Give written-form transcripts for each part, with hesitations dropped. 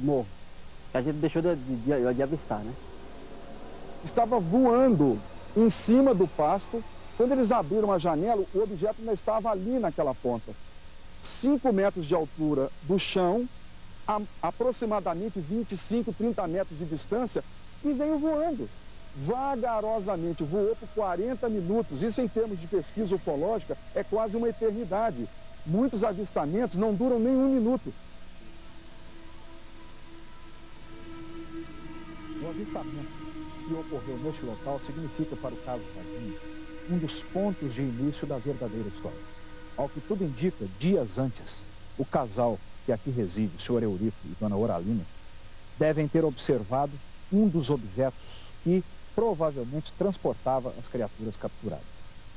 morro. A gente deixou de avistar, né? Estava voando em cima do pasto. Quando eles abriram a janela, o objeto ainda estava ali naquela ponta. 5 metros de altura do chão, a aproximadamente 25, 30 metros de distância, e veio voando. Vagarosamente, voou por 40 minutos. Isso, em termos de pesquisa ufológica, é quase uma eternidade. Muitos avistamentos não duram nem 1 minuto. O avistamento que ocorreu neste local significa para o caso Varginha um dos pontos de início da verdadeira história. Ao que tudo indica, dias antes, o casal que aqui reside, o senhor Eurico e dona Oralina, devem ter observado um dos objetos que provavelmente transportava as criaturas capturadas.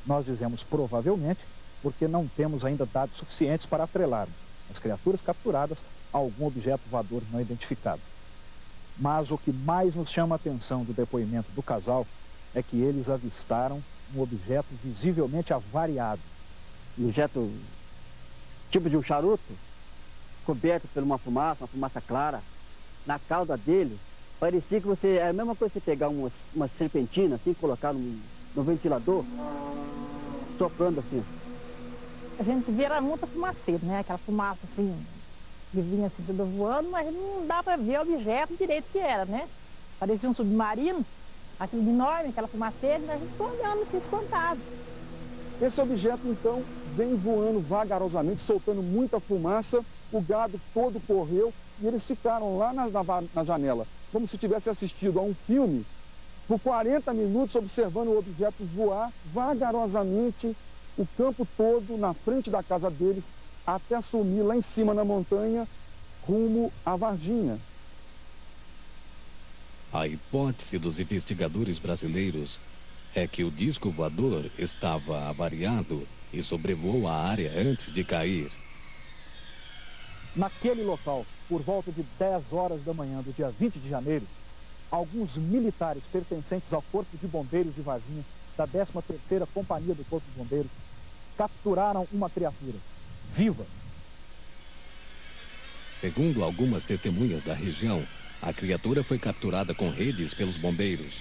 Nós dizemos provavelmente porque não temos ainda dados suficientes para atrelarmos as criaturas capturadas a algum objeto voador não identificado. Mas o que mais nos chama a atenção do depoimento do casal é que eles avistaram um objeto visivelmente avariado. Um objeto tipo de um charuto, coberto por uma fumaça clara. Na cauda dele, parecia que é a mesma coisa que você pegar uma serpentina, assim, colocar no ventilador, soprando assim. A gente via era muita fumaceira, né? Aquela fumaça assim, que vinha assim, tudo voando, mas não dá para ver o objeto direito que era, né? Parecia um submarino, aquilo enorme, aquela fumaceira, e a gente ficou olhando assim, espantado. Esse objeto, então, vem voando vagarosamente, soltando muita fumaça, o gado todo correu e eles ficaram lá na janela, como se tivesse assistido a um filme, por 40 minutos observando o objeto voar vagarosamente o campo todo na frente da casa deles, até sumir lá em cima na montanha, rumo a Varginha. A hipótese dos investigadores brasileiros é que o disco voador estava avariado e sobrevoou a área antes de cair. Naquele local, por volta de 10 horas da manhã do dia 20 de janeiro, alguns militares pertencentes ao Corpo de Bombeiros de Varginha, da 13ª Companhia do Corpo de Bombeiros, capturaram uma criatura viva. Segundo algumas testemunhas da região, a criatura foi capturada com redes pelos bombeiros.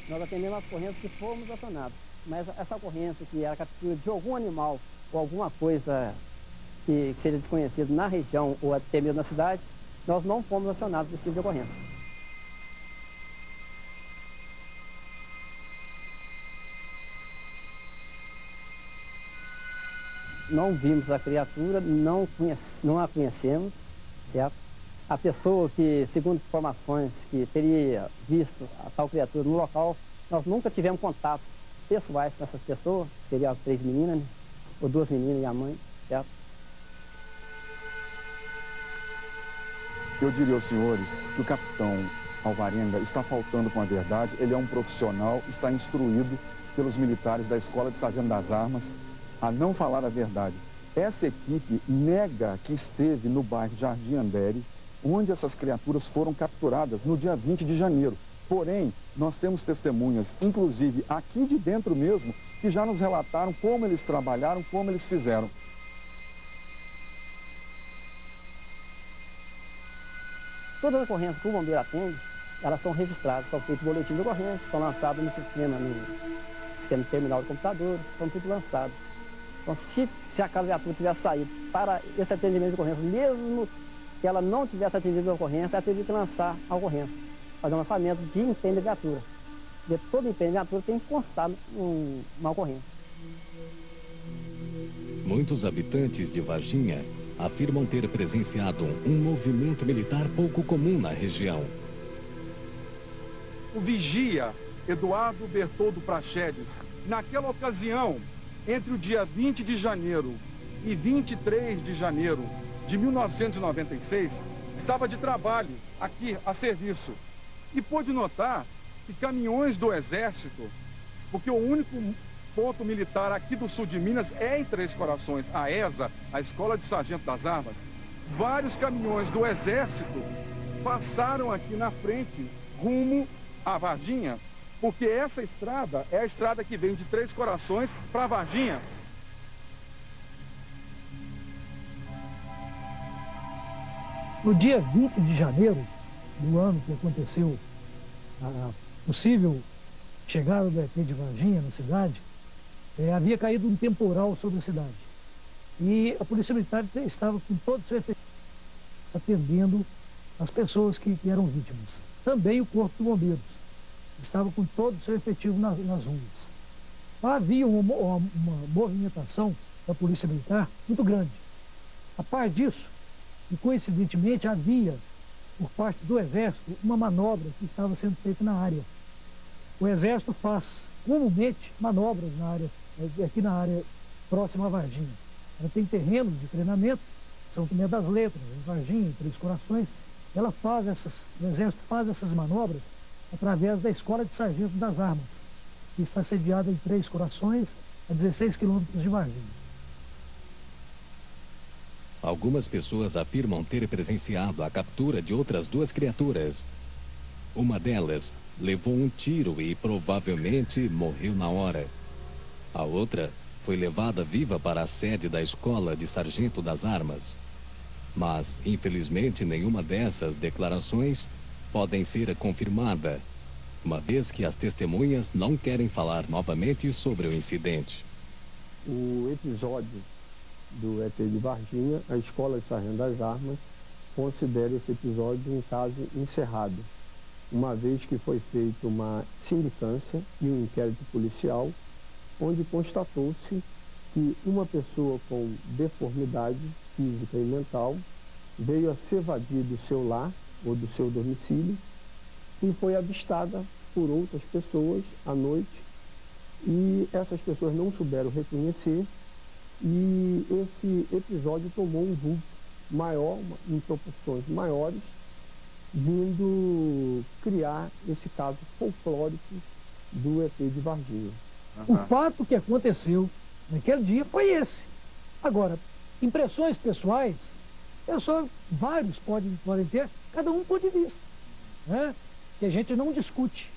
Nós atendemos as ocorrências que fomos acionados, mas essa ocorrência que era a captura de algum animal ou alguma coisa que seja desconhecido na região ou até mesmo na cidade, nós não fomos acionados desse tipo de ocorrência. Não vimos a criatura, não a conhecemos, certo? A pessoa que, segundo informações, que teria visto a tal criatura no local, nós nunca tivemos contato pessoais com essas pessoas, seria as 3 meninas, né? Ou 2 meninas e a mãe, certo? Eu diria aos senhores que o capitão Alvarenga está faltando com a verdade. Ele é um profissional, está instruído pelos militares da Escola de Sargento das Armas a não falar a verdade. Essa equipe nega que esteve no bairro Jardim Andere, onde essas criaturas foram capturadas no dia 20 de janeiro. Porém, nós temos testemunhas, inclusive aqui de dentro mesmo, que já nos relataram como eles trabalharam, como eles fizeram. Todas as ocorrências que o bombeiro atende, elas são registradas, são feitos boletins de ocorrência, são lançados no sistema terminal de computadores, são tudo lançados. Então, se a criatura tivesse saído para esse atendimento de ocorrência, mesmo que ela não tivesse atendido a ocorrência, ela teria que lançar a ocorrência, fazer um lançamento de empenho de viatura. Porque todo empenho de viatura tem que constar uma ocorrência. Muitos habitantes de Varginha afirmam ter presenciado um movimento militar pouco comum na região. O vigia Eduardo Bertoldo Praxedes, naquela ocasião, entre o dia 20 de janeiro e 23 de janeiro de 1996, estava de trabalho aqui a serviço e pôde notar que caminhões do Exército, porque o único ponto militar aqui do sul de Minas é em Três Corações, a ESA, a Escola de Sargento das Armas, vários caminhões do Exército passaram aqui na frente, rumo a Varginha, porque essa estrada é a estrada que vem de Três Corações para Varginha. No dia 20 de janeiro do ano que aconteceu a possível chegada do ET de Varginha na cidade, havia caído um temporal sobre a cidade. E a Polícia Militar estava com todo o seu efetivo atendendo as pessoas que eram vítimas. Também o Corpo de Bombeiros estava com todo o seu efetivo nas ruas. Havia uma movimentação da Polícia Militar muito grande. A par disso, e coincidentemente havia, por parte do Exército, uma manobra que estava sendo feita na área. O Exército faz comumente manobras na área, aqui na área próxima a Varginha. Ela tem terrenos de treinamento, São Tomé das Letras, em Varginha, em Três Corações. O Exército faz essas manobras através da Escola de Sargento das Armas, que está sediada em Três Corações, a 16 quilômetros de Varginha. Algumas pessoas afirmam ter presenciado a captura de outras duas criaturas. Uma delas levou um tiro e provavelmente morreu na hora. A outra foi levada viva para a sede da Escola de Sargento das Armas. Mas, infelizmente, nenhuma dessas declarações podem ser confirmada, uma vez que as testemunhas não querem falar novamente sobre o incidente. O episódio do ET de Varginha, a Escola de Sargento das Armas considera esse episódio um caso encerrado, uma vez que foi feita uma sindicância e um inquérito policial, onde constatou-se que uma pessoa com deformidade física e mental veio a se evadir do seu lar ou do seu domicílio e foi avistada por outras pessoas à noite, e essas pessoas não souberam reconhecer, e esse episódio tomou um vulto maior, em proporções maiores, vindo criar esse caso folclórico do ET de Varginha. O fato que aconteceu naquele dia foi esse. Agora, impressões pessoais, vários podem ter, cada um ponto de vista, né? Que a gente não discute.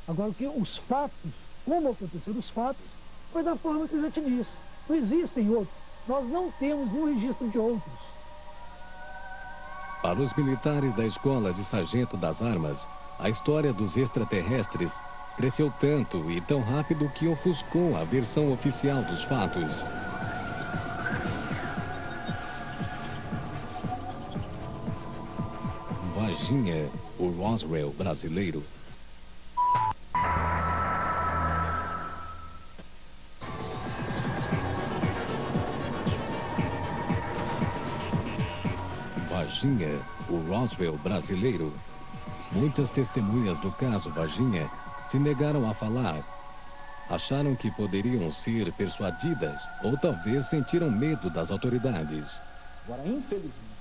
Agora, que os fatos, como aconteceram os fatos, foi da forma que eu já te disse. Não existem outros. Nós não temos um registro de outros. Para os militares da Escola de Sargento das Armas, a história dos extraterrestres cresceu tanto e tão rápido que ofuscou a versão oficial dos fatos. Varginha, o Roswell brasileiro. Varginha, o Roswell brasileiro. Muitas testemunhas do caso Varginha se negaram a falar. Acharam que poderiam ser persuadidas ou talvez sentiram medo das autoridades. Agora, infelizmente,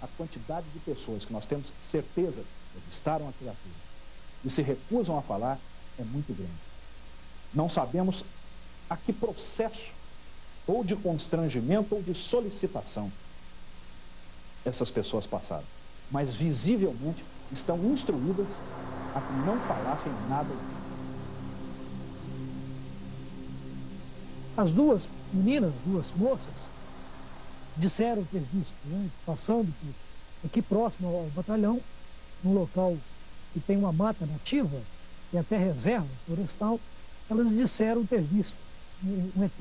a quantidade de pessoas que nós temos certeza que revistaram a criatura e se recusam a falar é muito grande. Não sabemos a que processo, ou de constrangimento ou de solicitação, essas pessoas passaram, mas visivelmente estão instruídas a que não falassem nada. As duas meninas, duas moças, disseram ter visto, né, passando aqui próximo ao batalhão, num local que tem uma mata nativa, e até reserva florestal, elas disseram ter visto um ET.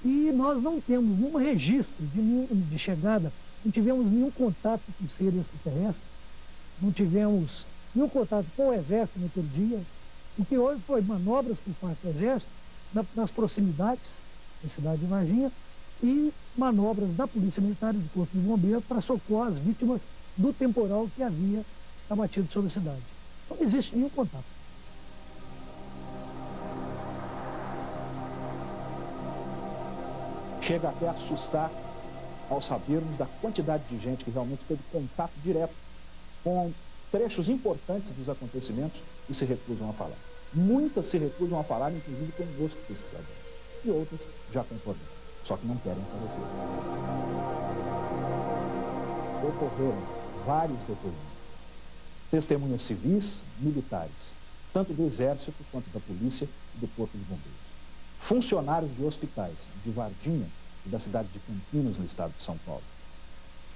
E nós não temos nenhum registro de chegada, não tivemos nenhum contato com seres extraterrestres, não tivemos nenhum contato com o Exército naquele dia. O que houve foi manobras por parte do Exército nas proximidades da cidade de Varginha e manobras da Polícia Militar e do Corpo de Bombeiros para socorrer as vítimas do temporal que havia abatido sobre a cidade. Não existe nenhum contato. Chega até a assustar ao sabermos da quantidade de gente que realmente teve contato direto com trechos importantes dos acontecimentos e se recusam a falar. Muitas se recusam a falar, inclusive conosco, pesquisadores, e outras já concordam, só que não querem aparecer. Ocorreram vários depoimentos. Testemunhas civis, militares, tanto do Exército quanto da Polícia e do Corpo de Bombeiros. Funcionários de hospitais de Varginha e da cidade de Campinas, no estado de São Paulo.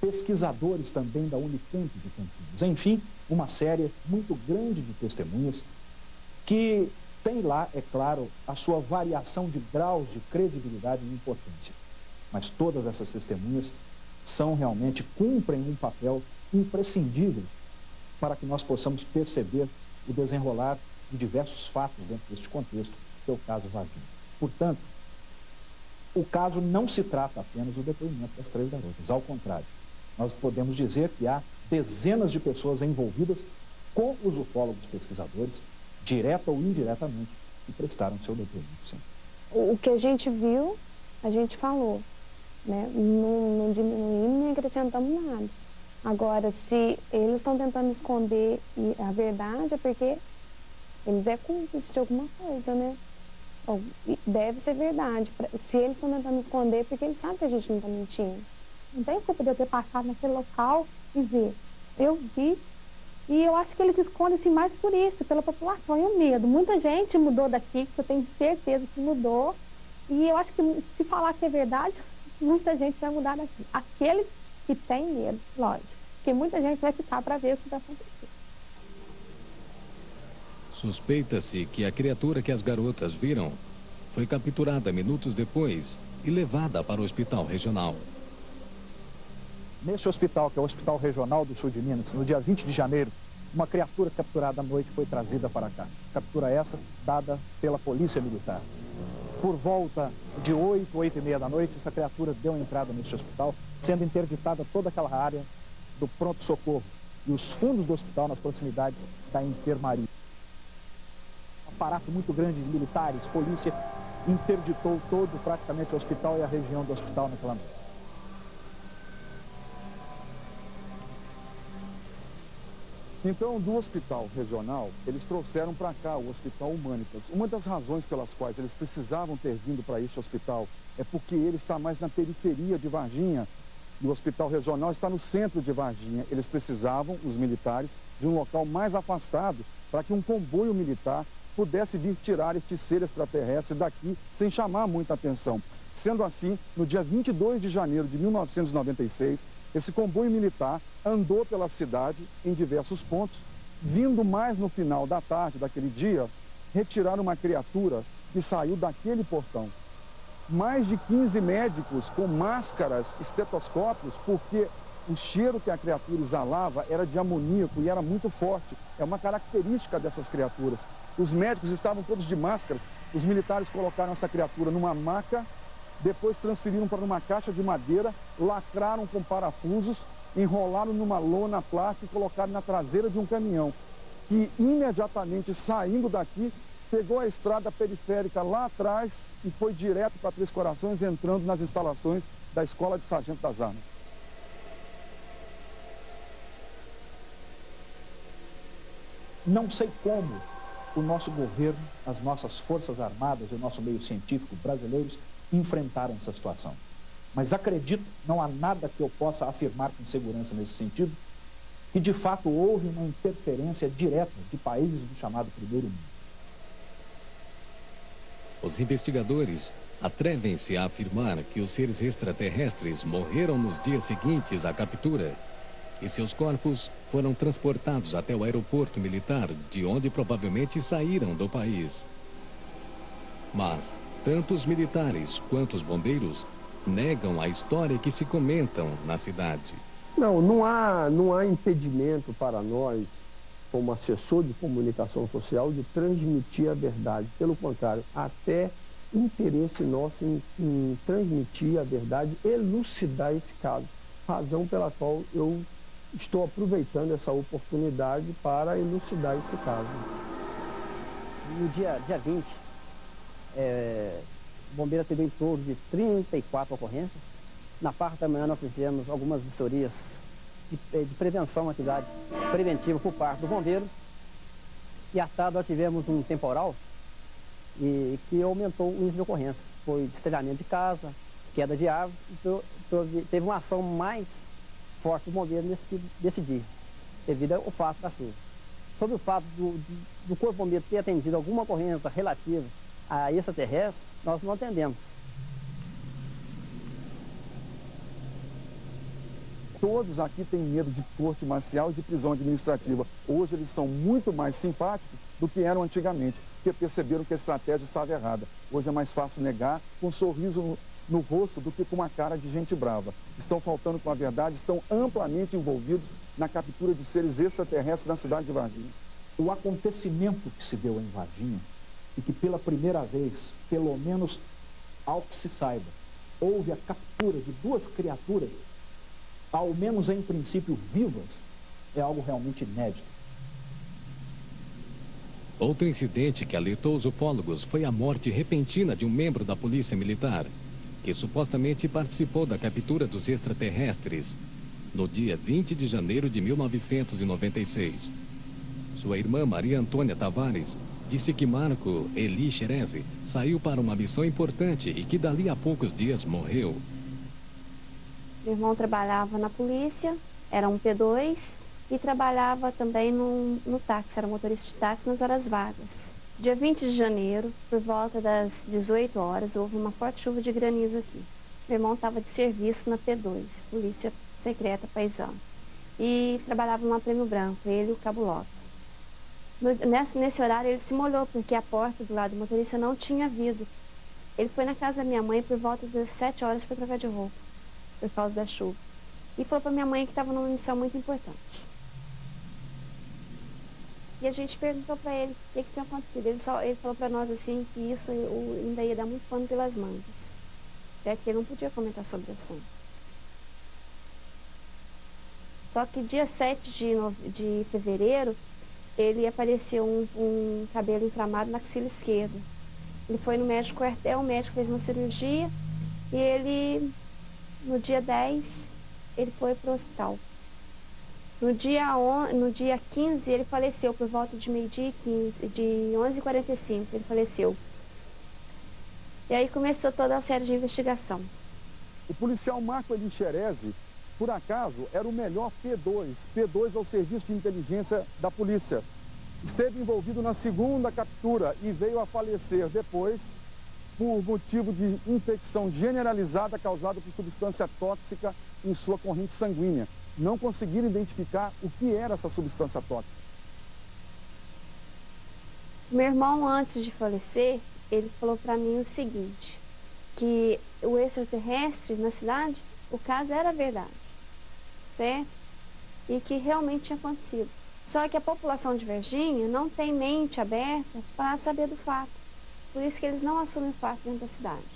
pesquisadores também da Unicamp de Campinas. Enfim, uma série muito grande de testemunhas que tem lá, é claro, a sua variação de graus de credibilidade e importância. Mas todas essas testemunhas realmente cumprem um papel imprescindível para que nós possamos perceber o desenrolar de diversos fatos dentro deste contexto, que é o caso Varginha. Portanto, o caso não se trata apenas do depoimento das 3 garotas. Ao contrário, nós podemos dizer que há dezenas de pessoas envolvidas com os ufólogos pesquisadores, direta ou indiretamente, que prestaram seu depoimento. Sim. O que a gente viu, a gente falou, né? Não diminuímos nem acrescentamos nada. Agora, se eles estão tentando esconder a verdade, é porque eles é cúmplices de alguma coisa, né? Deve ser verdade. Se eles estão tentando esconder, é porque eles sabem que a gente não está mentindo. Não tem culpa de eu ter passado naquele local e ver. Eu vi, e eu acho que eles escondem-se mais por isso, pela população e o medo. Muita gente mudou daqui, que eu tenho certeza que mudou. E eu acho que se falar que é verdade, muita gente vai mudar daqui. Aqueles que têm medo, lógico. Porque muita gente vai ficar para ver o que vai acontecer. Suspeita-se que a criatura que as garotas viram foi capturada minutos depois e levada para o hospital regional. Neste hospital, que é o Hospital Regional do Sul de Minas, no dia 20 de janeiro, uma criatura capturada à noite foi trazida para cá. Captura essa dada pela Polícia Militar. Por volta de 8, 8h30 da noite, essa criatura deu entrada neste hospital, sendo interditada toda aquela área do pronto-socorro e os fundos do hospital nas proximidades da enfermaria. Um aparato muito grande de militares, polícia, interditou todo praticamente o hospital e a região do hospital naquela noite. Então, do hospital regional, eles trouxeram para cá o Hospital Humanitas. Uma das razões pelas quais eles precisavam ter vindo para este hospital é porque ele está mais na periferia de Varginha e o hospital regional está no centro de Varginha. Eles precisavam, os militares, de um local mais afastado para que um comboio militar pudesse vir tirar este ser extraterrestre daqui sem chamar muita atenção. Sendo assim, no dia 22 de janeiro de 1996, esse comboio militar andou pela cidade em diversos pontos, vindo mais no final da tarde daquele dia, retirar uma criatura que saiu daquele portão. Mais de 15 médicos com máscaras, estetoscópios, porque o cheiro que a criatura exalava era de amoníaco e era muito forte. É uma característica dessas criaturas. Os médicos estavam todos de máscara, os militares colocaram essa criatura numa maca, depois transferiram para uma caixa de madeira, lacraram com parafusos, enrolaram numa lona plástica e colocaram na traseira de um caminhão, que imediatamente saindo daqui, pegou a estrada periférica lá atrás e foi direto para Três Corações, entrando nas instalações da Escola de Sargento das Armas. Não sei como o nosso governo, as nossas forças armadas e o nosso meio científico brasileiros enfrentaram essa situação. Mas acredito, não há nada que eu possa afirmar com segurança nesse sentido, que de fato houve uma interferência direta de países do chamado Primeiro Mundo. Os investigadores atrevem-se a afirmar que os seres extraterrestres morreram nos dias seguintes à captura e seus corpos foram transportados até o aeroporto militar, de onde provavelmente saíram do país. Mas tanto os militares quanto os bombeiros negam a história que se comentam na cidade. Não há impedimento para nós, como assessor de comunicação social, de transmitir a verdade. Pelo contrário, até interesse nosso em transmitir a verdade, elucidar esse caso. Razão pela qual eu estou aproveitando essa oportunidade para elucidar esse caso. No dia 20, o bombeiro teve em torno de 34 ocorrências. Na parte da manhã nós fizemos algumas vistorias de prevenção, atividade preventiva por parte do bombeiro. E à tarde nós tivemos um temporal e que aumentou o índice de ocorrência. Foi destelhamento de casa, queda de árvores, então teve uma ação mais forte do bombeiro nesse dia, devido ao fato da chuva. Sobre o fato do Corpo Bombeiro ter atendido alguma ocorrência relativa a extraterrestre, nós não atendemos. todos aqui têm medo de corte marcial e de prisão administrativa. Hoje eles são muito mais simpáticos do que eram antigamente, porque perceberam que a estratégia estava errada. Hoje é mais fácil negar com um sorriso no rosto do que com uma cara de gente brava. Estão faltando com a verdade, estão amplamente envolvidos na captura de seres extraterrestres na cidade de Varginha. O acontecimento que se deu em Varginha, e que pela primeira vez, pelo menos ao que se saiba, houve a captura de duas criaturas, ao menos em princípio vivas, é algo realmente inédito. Outro incidente que alertou os ufólogos foi a morte repentina de um membro da Polícia Militar, que supostamente participou da captura dos extraterrestres, no dia 20 de janeiro de 1996. Sua irmã Maria Antônia Tavares disse que Marco Eli Xerezi saiu para uma missão importante e que dali a poucos dias morreu. Meu irmão trabalhava na polícia, era um P2 e trabalhava também no táxi, era motorista de táxi nas horas vagas. Dia 20 de janeiro, por volta das 18 horas, houve uma forte chuva de granizo aqui. Meu irmão estava de serviço na P2, Polícia Secreta Paisana, e trabalhava numa Prêmio Branco, ele e o Cabo Lopes. Nesse horário ele se molhou, porque a porta do lado do motorista não tinha vidro. Ele foi na casa da minha mãe por volta das 7 horas para trocar de roupa, por causa da chuva. E falou para minha mãe que estava numa missão muito importante. E a gente perguntou para ele o que tinha acontecido. Ele falou para nós assim que isso ainda ia dar muito pano pelas mangas. Até que ele não podia comentar sobre o assunto. Só que dia 7 de fevereiro, ele apareceu um cabelo inflamado na axila esquerda. Ele foi no médico quartel, o médico fez uma cirurgia e ele, no dia 10, ele foi para o hospital. No dia 15, ele faleceu por volta de meio-dia e 15, de 11h45, ele faleceu. E aí começou toda a série de investigação. O policial Marco Eli Xerezi, por acaso, era o melhor P2 ao serviço de inteligência da polícia. Esteve envolvido na segunda captura e veio a falecer depois por motivo de infecção generalizada causada por substância tóxica em sua corrente sanguínea. Não conseguiram identificar o que era essa substância tóxica. Meu irmão, antes de falecer, ele falou para mim o seguinte, que o extraterrestre na cidade, o caso era verdade, certo? E que realmente tinha acontecido. Só que a população de Varginha não tem mente aberta para saber do fato. Por isso que eles não assumem o fato dentro da cidade.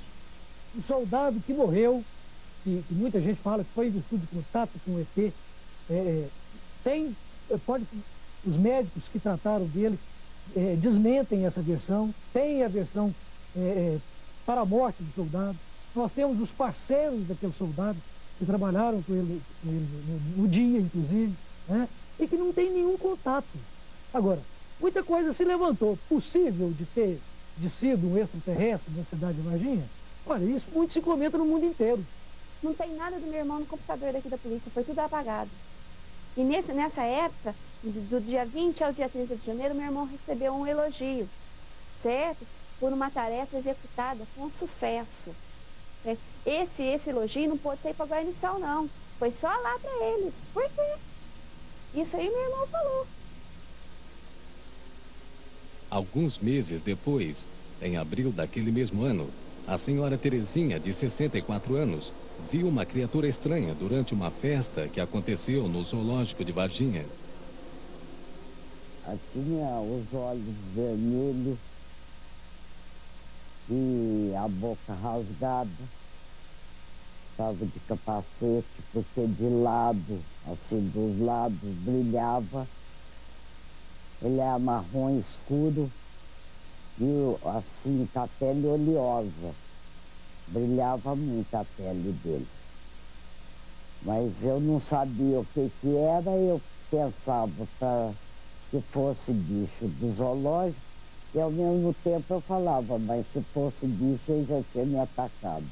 O soldado que morreu, que muita gente fala que foi em virtude de contato com o ET, os médicos que trataram dele desmentem essa versão, tem a versão para a morte do soldado. Nós temos os parceiros daquele soldado que trabalharam com ele no dia, inclusive, né? E que não tem nenhum contato. Agora, muita coisa se levantou. Possível de sido um extraterrestre na cidade de Varginha? Olha, isso muito se comenta no mundo inteiro. Não tem nada do meu irmão no computador daqui da polícia, foi tudo apagado. E nessa época, do dia 20 ao dia 30 de janeiro, meu irmão recebeu um elogio, certo? Por uma tarefa executada com sucesso. Esse elogio não pôde ser para a guarnição, não. Foi só lá para ele. Por quê? Isso aí meu irmão falou. Alguns meses depois, em abril daquele mesmo ano, a senhora Terezinha, de 64 anos, viu uma criatura estranha durante uma festa que aconteceu no zoológico de Varginha. Ela tinha os olhos vermelhos e a boca rasgada, estava de capacete, porque de lado, assim, dos lados brilhava. Ele é marrom escuro e assim, com a pele oleosa. Brilhava muito a pele dele. Mas eu não sabia o que era, eu pensava que fosse bicho do zoológico e ao mesmo tempo eu falava, mas se fosse bicho ele já tinha me atacado.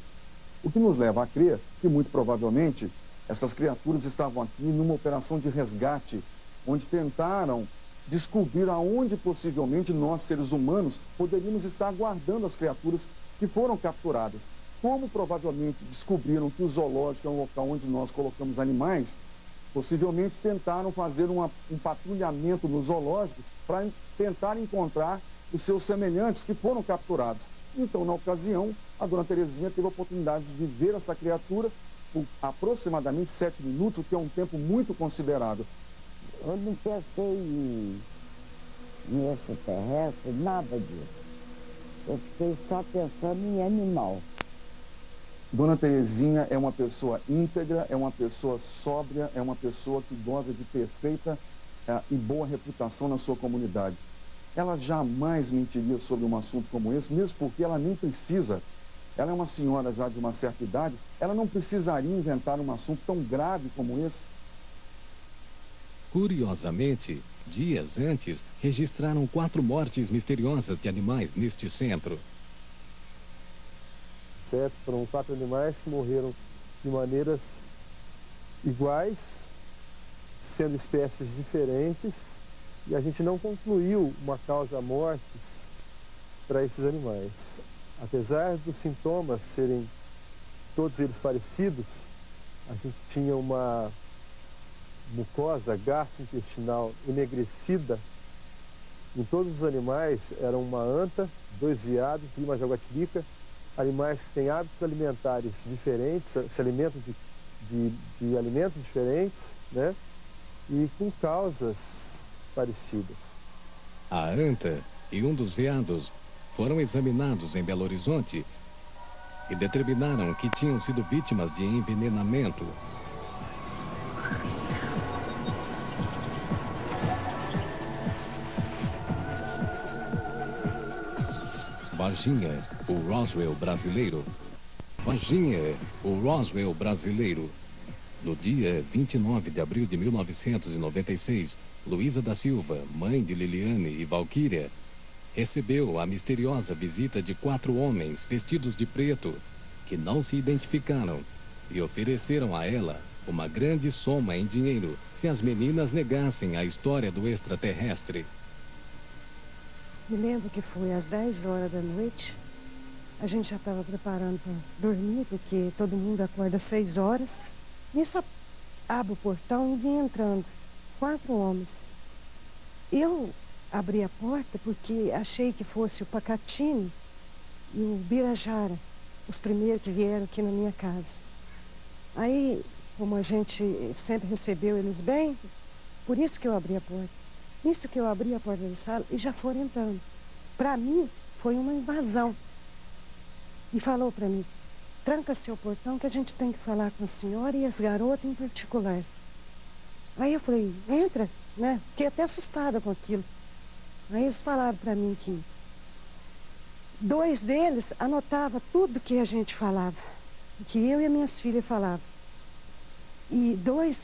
O que nos leva a crer que muito provavelmente essas criaturas estavam aqui numa operação de resgate, onde tentaram descobrir aonde possivelmente nós, seres humanos, poderíamos estar guardando as criaturas que foram capturadas. como provavelmente descobriram que o zoológico é um local onde nós colocamos animais, possivelmente tentaram fazer um patrulhamento no zoológico para tentar encontrar os seus semelhantes que foram capturados. Então, na ocasião, a dona Terezinha teve a oportunidade de ver essa criatura por aproximadamente 7 minutos, o que é um tempo muito considerável. Eu não pensei em extraterrestre, nada disso. Eu fiquei só pensando em animal. Dona Terezinha é uma pessoa íntegra, é uma pessoa sóbria, é uma pessoa que goza de perfeita e boa reputação na sua comunidade. Ela jamais mentiria sobre um assunto como esse, mesmo porque ela nem precisa. Ela é uma senhora já de uma certa idade, ela não precisaria inventar um assunto tão grave como esse. Curiosamente, dias antes, registraram 4 mortes misteriosas de animais neste centro. Certo? Foram 4 animais que morreram de maneiras iguais, sendo espécies diferentes, e a gente não concluiu uma causa-morte para esses animais. Apesar dos sintomas serem todos eles parecidos, a gente tinha uma mucosa gastrointestinal enegrecida em todos os animais. Era uma anta, 2 veados e uma jaguatirica, animais que têm hábitos alimentares diferentes, se alimentam de alimentos diferentes, né? E com causas parecidas. A anta e um dos veados foram examinados em Belo Horizonte e determinaram que tinham sido vítimas de envenenamento. Varginha, o Roswell brasileiro. Varginha, o Roswell brasileiro. No dia 29 de abril de 1996, Luísa da Silva, mãe de Liliane e Valquíria, recebeu a misteriosa visita de 4 homens vestidos de preto, que não se identificaram, e ofereceram a ela uma grande soma em dinheiro se as meninas negassem a história do extraterrestre. Me lembro que foi às 10 horas da noite. A gente já estava preparando para dormir, porque todo mundo acorda às 6 horas. Nisso abro o portão e vim entrando. 4 homens. Eu abri a porta porque achei que fosse o Pacatini e o Birajara, os primeiros que vieram aqui na minha casa. Aí, como a gente sempre recebeu eles bem, por isso que eu abri a porta. Nisso que eu abri a porta da sala e já foram entrando. Para mim, foi uma invasão. E falou para mim, tranca seu portão que a gente tem que falar com a senhora e as garotas em particular. Aí eu falei, entra, né? Fiquei até assustada com aquilo. Aí eles falaram para mim que 2 deles anotavam tudo que a gente falava, que eu e as minhas filhas falavam. E 2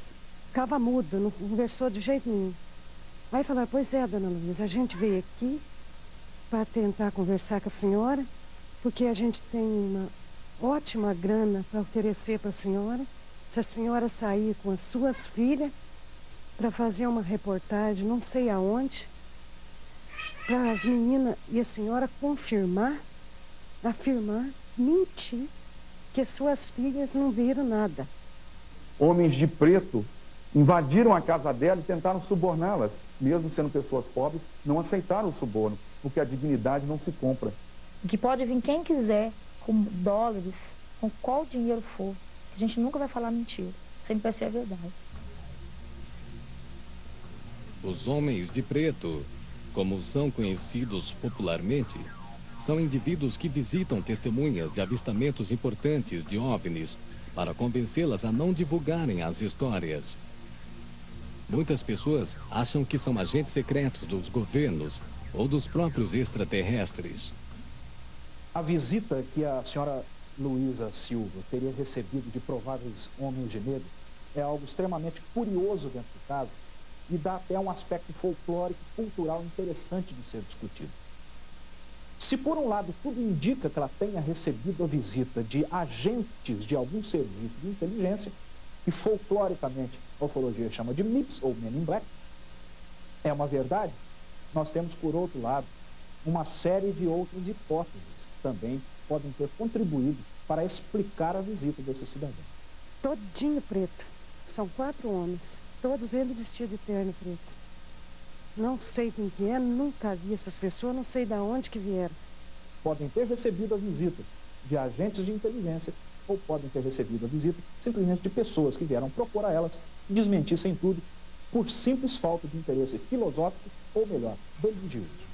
ficavam mudos, não conversou de jeito nenhum. Aí falaram, pois é, dona Luísa, a gente veio aqui para tentar conversar com a senhora, porque a gente tem uma ótima grana para oferecer para a senhora, se a senhora sair com as suas filhas para fazer uma reportagem, não sei aonde, para as meninas e a senhora confirmar, afirmar, mentir, que as suas filhas não viram nada. Homens de preto invadiram a casa dela e tentaram suborná-las. Mesmo sendo pessoas pobres, não aceitaram o suborno, porque a dignidade não se compra. Que pode vir quem quiser, com dólares, com qual dinheiro for. A gente nunca vai falar mentira, sempre vai ser a verdade. Os homens de preto, como são conhecidos popularmente, são indivíduos que visitam testemunhas de avistamentos importantes de OVNIs para convencê-las a não divulgarem as histórias. Muitas pessoas acham que são agentes secretos dos governos ou dos próprios extraterrestres. A visita que a senhora Luísa Silva teria recebido de prováveis homens de negro é algo extremamente curioso dentro do caso e dá até um aspecto folclórico e cultural interessante de ser discutido. Se por um lado tudo indica que ela tenha recebido a visita de agentes de algum serviço de inteligência, que folcloricamente a ufologia chama de MIPs, ou Men in Black, é uma verdade, nós temos, por outro lado, uma série de outras hipóteses que também podem ter contribuído para explicar a visita desse cidadão. Todinho preto. São 4 homens, todos eles vestidos de terno preto. Não sei quem que é, nunca vi essas pessoas, não sei de onde que vieram. Podem ter recebido a visita de agentes de inteligência ou podem ter recebido a visita simplesmente de pessoas que vieram procurar elas e desmentissem tudo por simples falta de interesse filosófico ou, melhor, religioso.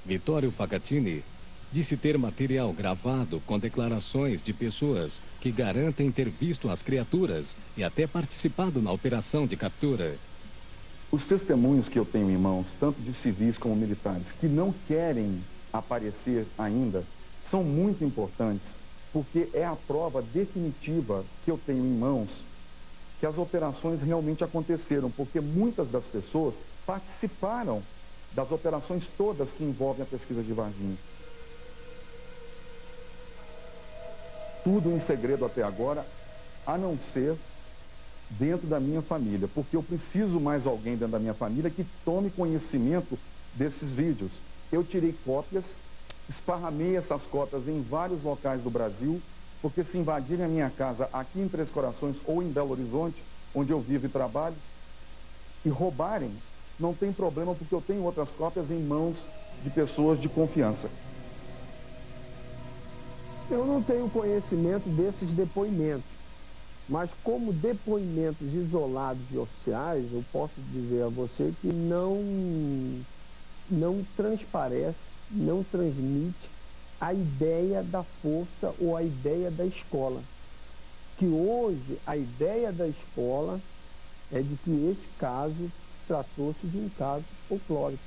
Vittorio Facatini disse ter material gravado com declarações de pessoas que garantem ter visto as criaturas e até participado na operação de captura. Os testemunhos que eu tenho em mãos, tanto de civis como militares, que não querem aparecer ainda, são muito importantes, porque é a prova definitiva que eu tenho em mãos que as operações realmente aconteceram, porque muitas das pessoas participaram das operações todas que envolvem a pesquisa de Varginha. Tudo em segredo até agora, a não ser dentro da minha família, porque eu preciso mais alguém dentro da minha família que tome conhecimento desses vídeos. Eu tirei cópias, esparramei essas cópias em vários locais do Brasil, porque se invadirem a minha casa aqui em Três Corações ou em Belo Horizonte, onde eu vivo e trabalho, e roubarem, não tem problema, porque eu tenho outras cópias em mãos de pessoas de confiança. Eu não tenho conhecimento desses depoimentos, mas como depoimentos isolados de oficiais, eu posso dizer a você que não transparece, não transmite a ideia da força ou a ideia da escola. Que hoje a ideia da escola é de que esse caso tratou-se de um caso folclórico.